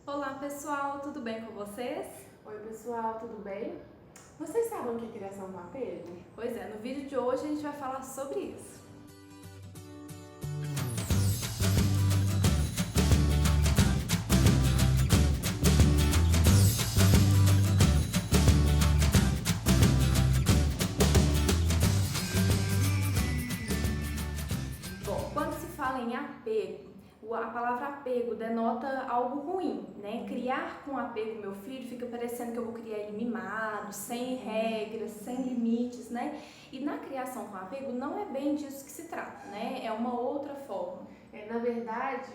Olá pessoal, tudo bem com vocês? Oi pessoal, tudo bem? Vocês sabem o que é criação com apego? Pois é, no vídeo de hoje a gente vai falar sobre isso. Bom, quando se fala em apego, a palavra apego denota algo ruim, né? Criar com apego meu filho fica parecendo que eu vou criar ele mimado, sem regras, sem limites, né? E na criação com apego não é bem disso que se trata, né? É uma outra forma. Na verdade,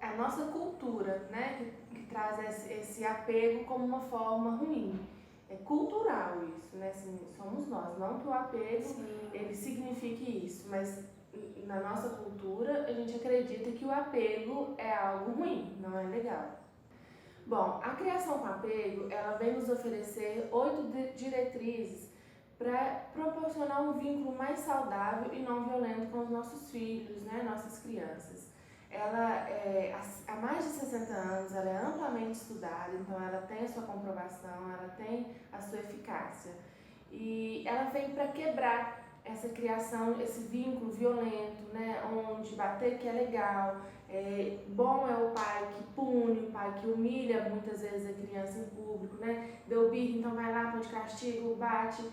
a nossa cultura, né, que traz esse apego como uma forma ruim. É cultural isso, né? Assim, somos nós. Não que o apego ele signifique isso, mas na nossa cultura a gente acredita que o apego é algo ruim, não é legal. Bom, a criação com apego, ela vem nos oferecer 8 diretrizes para proporcionar um vínculo mais saudável e não violento com os nossos filhos, né, nossas crianças. Ela há mais de 60 anos, ela é amplamente estudada, então ela tem a sua comprovação, ela tem a sua eficácia. E ela vem para quebrar essa criação, esse vínculo violento, né, onde bater que é legal, bom é o pai que pune, o pai que humilha muitas vezes a criança em público, né, deu birra, então vai lá, põe de castigo, bate.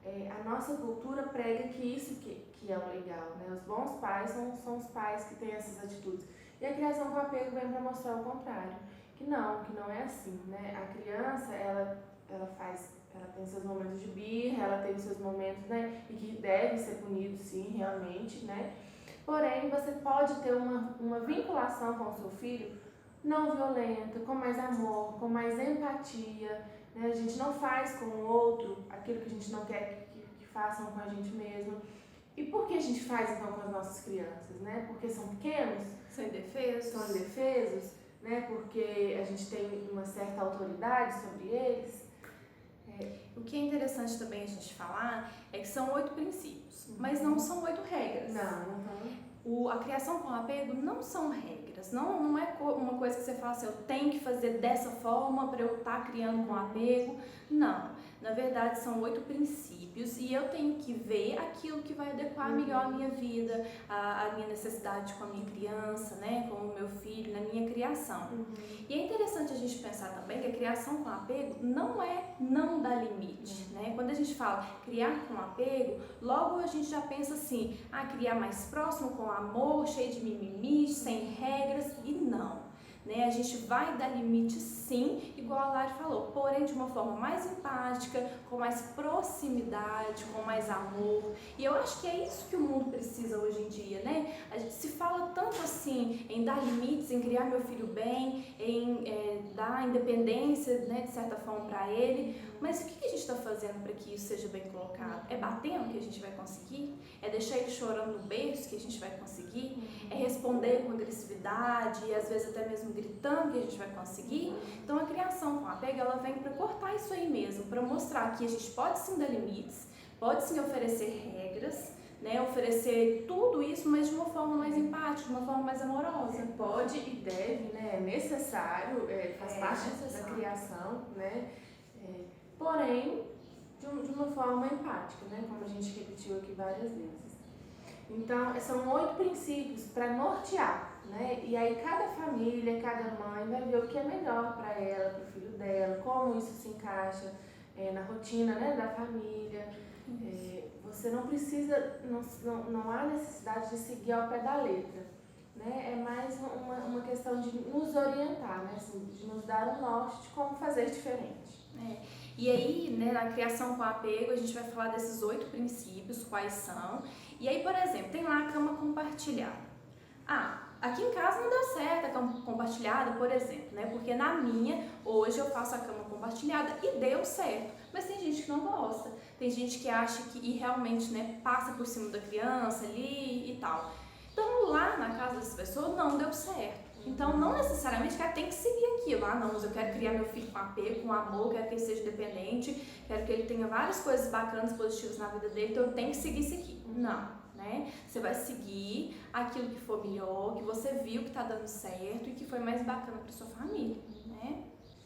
A nossa cultura prega que isso que é o legal, né? Os bons pais são os pais que têm essas atitudes. E a criação com apego vem para mostrar o contrário, que não é assim, né? A criança, ela tem seus momentos de birra, ela tem seus momentos, né? E que deve ser punido, sim, realmente, né? Porém, você pode ter uma vinculação com o seu filho não violenta, com mais amor, com mais empatia, né? A gente não faz com o outro aquilo que a gente não quer que façam com a gente mesmo. E por que a gente faz então com as nossas crianças, né? Porque são pequenos, São indefesos. são indefesos, né? Porque a gente tem uma certa autoridade sobre eles. O que é interessante também a gente falar é que são 8 princípios, mas não são 8 regras. A criação com apego não são regras, não é uma coisa que você fala assim, eu tenho que fazer dessa forma para eu estar criando com apego. Não, na verdade são 8 princípios e eu tenho que ver aquilo que vai adequar melhor a minha vida, a minha necessidade com a minha criança, né, com o meu filho, na minha criação. E é interessante a gente pensar também que a criação com apego não é não dar limite, né? Quando a gente fala criar com apego, logo a gente já pensa assim, criar mais próximo, com amor, cheio de mimimi, sem regras, e não. Né? A gente vai dar limite sim, igual a Lari falou, porém de uma forma mais empática, com mais proximidade, com mais amor. E eu acho que é isso que o mundo precisa hoje em dia, né? A gente se fala tanto assim em dar limites, em criar meu filho bem, em dar independência, né, de certa forma para ele, mas o que a gente está fazendo para que isso seja bem colocado? É batendo que a gente vai conseguir? É deixar ele chorando no berço que a gente vai conseguir? É responder com agressividade e às vezes até mesmo gritando que a gente vai conseguir? Então a criação com apego, ela vem para cortar isso aí mesmo, para mostrar que a gente pode sim dar limites, pode sim oferecer regras, né, oferecer tudo isso, mas de uma forma mais empática, de uma forma mais amorosa. Pode e deve, né? É necessário, faz parte necessário da criação, né? Porém, de uma forma empática, né? Como a gente repetiu aqui várias vezes. Então, são 8 princípios para nortear, né? E aí cada família, cada mãe vai ver o que é melhor para ela, para o filho dela, como isso se encaixa na rotina, né, da família. Você não precisa, não há necessidade de seguir ao pé da letra, né? É mais uma questão de nos orientar, né? Assim, de nos dar um norte de como fazer diferente. E aí, né, na criação com apego, a gente vai falar desses 8 princípios, quais são. E aí, por exemplo, tem lá a cama compartilhada. Aqui em casa não deu certo a cama compartilhada, por exemplo, né? Porque na minha, hoje eu faço a cama compartilhada e deu certo. Mas tem gente que não gosta, tem gente que acha que e realmente, né, passa por cima da criança ali e tal. Então lá na casa dessa pessoa não deu certo. Então não necessariamente que ela tem que seguir aquilo. Não, mas eu quero criar meu filho com apego, com amor, quero que ele seja dependente, quero que ele tenha várias coisas bacanas, positivas na vida dele, então eu tenho que seguir isso aqui. Não. né? Você vai seguir aquilo que for melhor, que você viu que está dando certo e que foi mais bacana para sua família, né?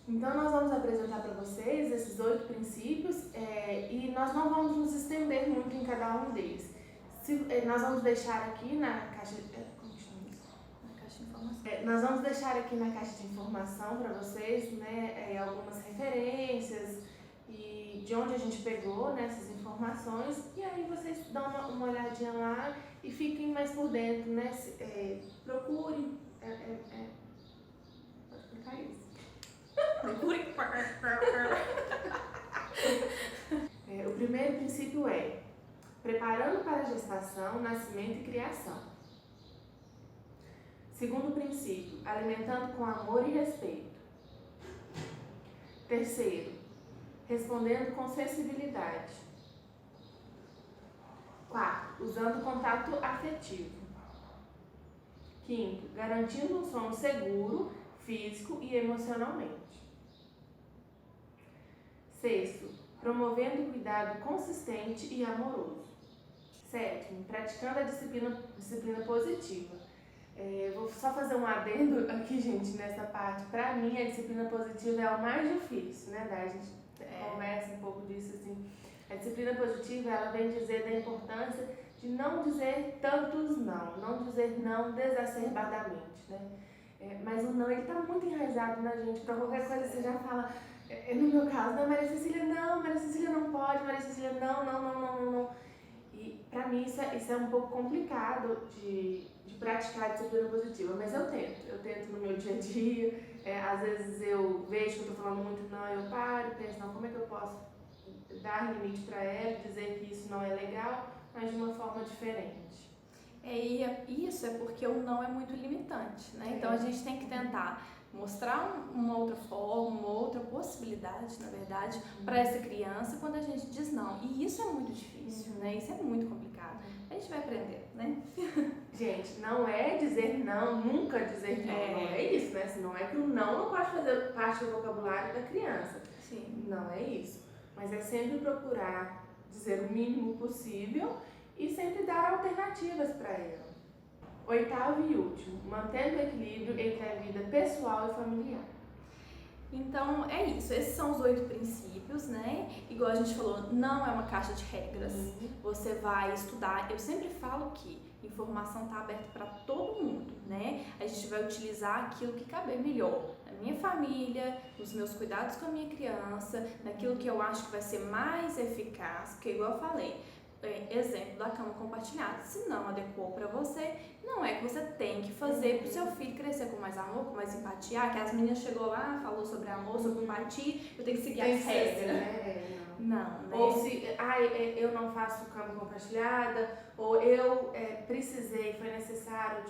Então nós vamos apresentar para vocês esses 8 princípios e nós não vamos nos estender muito em cada um deles. Nós vamos deixar aqui na caixa de informação. Nós vamos deixar aqui na caixa de informação para vocês, né, algumas referências e de onde a gente pegou, né, essas informações, e aí vocês dão uma olhadinha lá e fiquem mais por dentro, né? Procurem. Pode clicar isso. O primeiro princípio é preparando para a gestação, nascimento e criação. Segundo princípio, alimentando com amor e respeito. Terceiro, respondendo com sensibilidade. Quarto, usando contato afetivo. Quinto, garantindo um sono seguro, físico e emocionalmente. Sexto, promovendo cuidado consistente e amoroso. Sétimo, praticando a disciplina positiva. Vou só fazer um adendo aqui, gente, nessa parte. Pra mim, a disciplina positiva é o mais difícil, né? A gente conversa um pouco disso, assim. A disciplina positiva, ela vem dizer da importância de não dizer tantos não dizer não desacerbadamente, né? Mas o não, ele tá muito enraizado na gente. Pra qualquer coisa você já fala, no meu caso, não, Maria Cecília não pode, Maria Cecília não. E pra mim isso é um pouco complicado de praticar a disciplina positiva, mas eu tento no meu dia a dia. Às vezes eu vejo que eu tô falando muito não, eu paro e penso, não, como é que eu posso dar limite para ela, dizer que isso não é legal, mas de uma forma diferente. Isso é porque o não é muito limitante, né? Então a gente tem que tentar mostrar uma outra forma, uma outra possibilidade, na verdade, para essa criança quando a gente diz não. E isso é muito difícil, né? Isso é muito complicado. A gente vai aprender, né? Gente, não é dizer não, nunca dizer não. Não é isso, né? Não é que o não pode fazer parte do vocabulário da criança. Sim. Não é isso. Mas é sempre procurar dizer o mínimo possível e sempre dar alternativas para ela. Oitavo e último, mantendo o equilíbrio entre a vida pessoal e familiar. Então é isso, esses são os 8 princípios, né? Igual a gente falou, não é uma caixa de regras. Você vai estudar. Eu sempre falo que informação está aberta para todo mundo, né? A gente vai utilizar aquilo que caber melhor na minha família, nos meus cuidados com a minha criança, naquilo que eu acho que vai ser mais eficaz, porque igual eu falei, exemplo da cama compartilhada, se não adequou para você, não é que você tem que fazer para o seu filho crescer com mais amor, com mais empatia, que as meninas chegou lá, falou sobre amor, sobre empatia, eu tenho que seguir as regras. Não, né? Ou se eu não faço cama compartilhada, ou eu precisei, foi necessário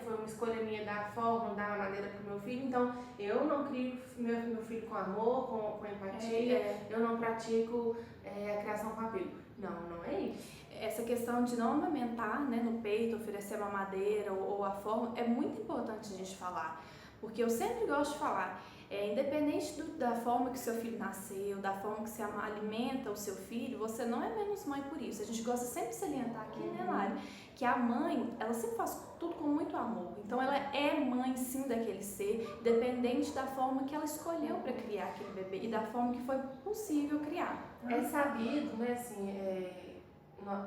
foi uma escolha minha dar forma, dar maneira para o meu filho, então eu não crio meu filho com amor, com empatia, eu não pratico a criação com apego. Não é isso. Essa questão de não amamentar, né, no peito, oferecer mamadeira ou a forma, é muito importante a gente falar, porque eu sempre gosto de falar, independente da forma que seu filho nasceu, da forma que você alimenta o seu filho, você não é menos mãe por isso. A gente gosta sempre de salientar aqui, né, Lari, que a mãe, ela sempre faz tudo com muito amor. Então ela é mãe sim daquele ser, independente da forma que ela escolheu para criar aquele bebê e da forma que foi possível criar. É sabido, né, assim,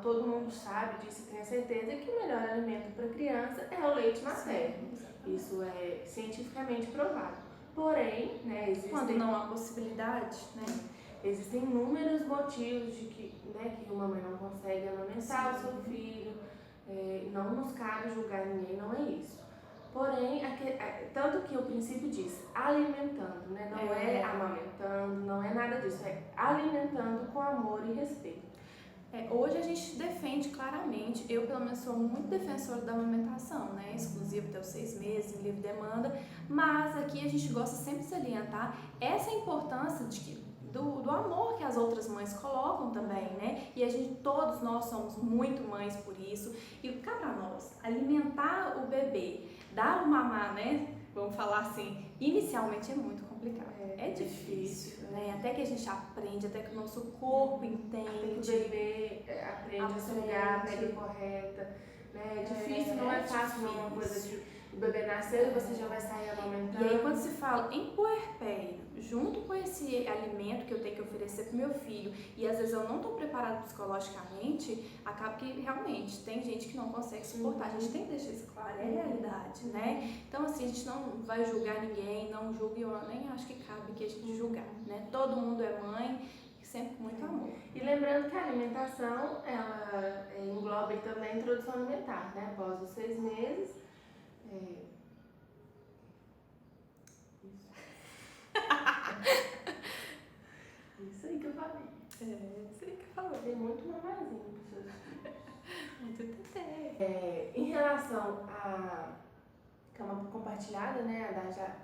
todo mundo sabe disso e tem a certeza que o melhor alimento para criança é o leite materno. Isso é cientificamente provado. Porém, né, quando não há possibilidade, né? Existem inúmeros motivos de que uma mãe não consegue amamentar o seu filho, não nos cabe julgar ninguém, não é isso. Porém, tanto que o princípio diz alimentando, né? Não é amamentando, não é nada disso, é alimentando com amor e respeito. Hoje a gente defende claramente, eu pelo menos sou muito defensora da amamentação, né? Exclusivo até os 6 meses, em livre demanda, mas aqui a gente gosta sempre de salientar essa importância do amor que as outras mães colocam também, né? E todos nós somos muito mães por isso, e cá pra nós, alimentar o bebê, dar o mamar, né? vamos falar assim, inicialmente é muito complicado. É difícil, né? Até que a gente aprende, até que o nosso corpo entende. Até que o bebê aprende a sugar a pele correta. Né? É difícil, não é fácil, não é uma coisa de o bebê nasceu e você já vai sair amamentando. E aí quando se fala em puerpério, junto com esse alimento que eu tenho que oferecer pro meu filho, e às vezes eu não estou preparada psicologicamente, acaba que realmente tem gente que não consegue suportar. A gente tem que deixar isso claro, é a realidade, né? Então assim, a gente não vai julgar ninguém, não julga, eu nem acho que cabe que a gente julgar, né? Todo mundo é mãe, sempre com muito amor. E lembrando que a alimentação, ela engloba também a introdução alimentar, né? Após os 6 meses. Isso aí que eu falei. Isso aí que eu falei. Tem muito mamazinho pros seus filhos. Muito tetê. Em relação à cama compartilhada, né? A Dá já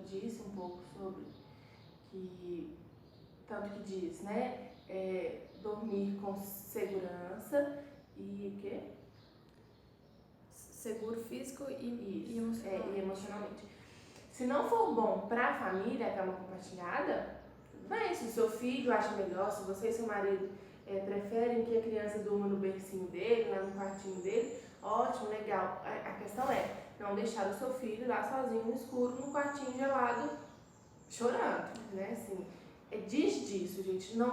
disse um pouco sobre que, tanto que diz, né? Dormir com segurança e o quê? Seguro físico e emocionalmente. Se não for bom para a família a cama compartilhada, bem, se o seu filho acha melhor, se você e seu marido preferem que a criança durma no bercinho dele, lá no quartinho dele, ótimo, legal. A questão é não deixar o seu filho lá sozinho no escuro, no quartinho gelado, chorando, né? Assim, diz disso, gente. Não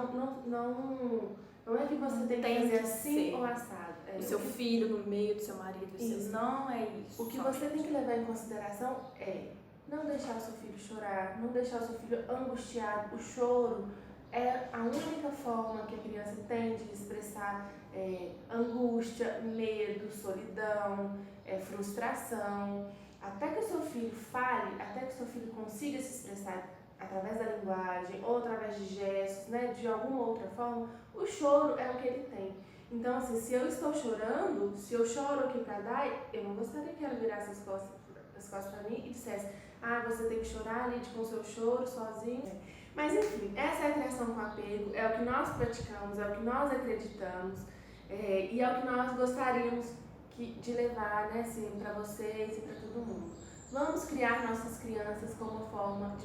é que você tem que fazer assim ou assado. O seu filho no meio do seu marido, não é isso. O que você tem que levar em consideração é não deixar o seu filho chorar, não deixar o seu filho angustiado. O choro é a única forma que a criança tem de expressar angústia, medo, solidão, frustração. Até que o seu filho fale, até que o seu filho consiga se expressar através da linguagem ou através de gestos, né, de alguma outra forma, o choro é o que ele tem. Então, assim, se eu estou chorando, se eu choro aqui para Dai, eu não gostaria que ela virasse as costas para mim e dissesse: você tem que chorar, lide com o seu choro sozinho. Mas, enfim, essa é a criação com apego, é o que nós praticamos, é o que nós acreditamos e é o que nós gostaríamos de levar, né, assim, para vocês e para todo mundo. Vamos criar nossas crianças como uma forma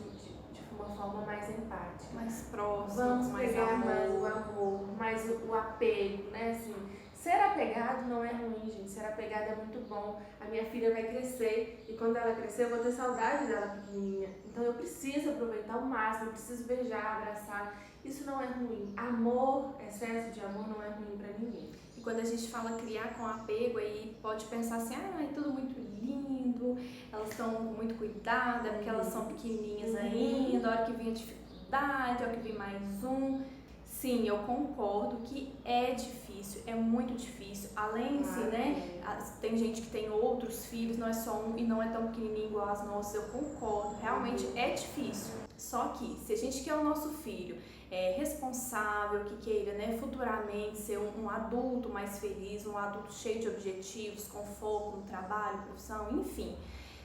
uma forma mais empática, mais próxima, vamos mais pegar amor. mais o amor, mais o apego, né? Assim, ser apegado não é ruim, gente. Ser apegado é muito bom. A minha filha vai crescer e quando ela crescer eu vou ter saudade dela pequenininha. Então eu preciso aproveitar ao máximo, eu preciso beijar, abraçar. Isso não é ruim. Amor, excesso de amor não é ruim pra ninguém. E quando a gente fala criar com apego, aí pode pensar assim, é tudo muito lindo, elas estão com muito cuidado, é porque elas são pequenininhas ainda, a hora que vem a dificuldade, a hora que vem mais um. Sim, eu concordo que é difícil, é muito difícil. Além de né, tem gente que tem outros filhos, não é só um e não é tão pequenininho igual as nossas, eu concordo, realmente é difícil. Só que se a gente quer o nosso filho responsável, que queira, né, futuramente ser um adulto mais feliz, um adulto cheio de objetivos, com foco no trabalho, profissão, enfim.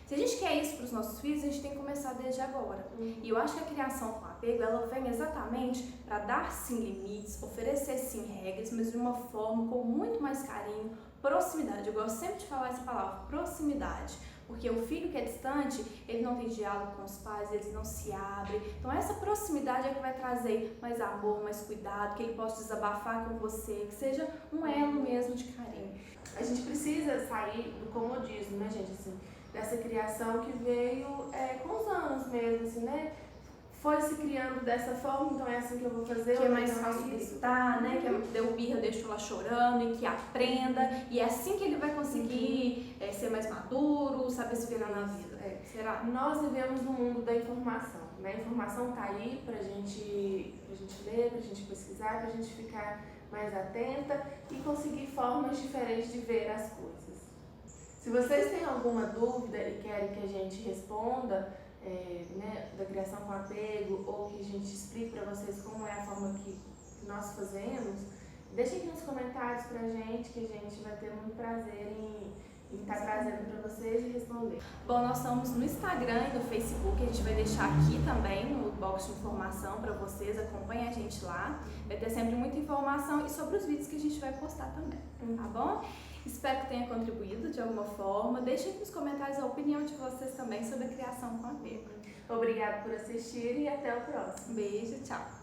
Se a gente quer isso para os nossos filhos, a gente tem que começar desde agora. E eu acho que a criação com apego, ela vem exatamente para dar sim limites, oferecer sim regras, mas de uma forma com muito mais carinho, proximidade. Eu gosto sempre de falar essa palavra, proximidade. Porque o filho que é distante, ele não tem diálogo com os pais, eles não se abrem. Então essa proximidade é que vai trazer mais amor, mais cuidado, que ele possa desabafar com você, que seja um elo mesmo de carinho. A gente precisa sair do comodismo, né, gente? Assim, dessa criação que veio com os anos mesmo, assim, né? Foi se criando dessa forma, então é assim que eu vou fazer. Que é mais fácil gritar, né? Que deu birra, deixou lá chorando e que aprenda. E é assim que ele vai conseguir ser mais maduro, saber se virar na vida. Será? Nós vivemos no mundo da informação, né? A informação tá aí pra gente ler, pra gente pesquisar, pra gente ficar mais atenta e conseguir formas diferentes de ver as coisas. Se vocês têm alguma dúvida e querem que a gente responda, né, da criação com apego, ou que a gente explique para vocês como é a forma que nós fazemos, deixem aqui nos comentários pra gente, que a gente vai ter muito prazer em estar trazendo para vocês e responder. Bom, nós estamos no Instagram e no Facebook, a gente vai deixar aqui também no box de informação para vocês, acompanhem a gente lá, vai ter sempre muita informação e sobre os vídeos que a gente vai postar também, tá bom? Espero que tenha contribuído de alguma forma. Deixem aqui nos comentários a opinião de vocês também sobre a criação com apego. Obrigada por assistir e até o próximo. Beijo, tchau!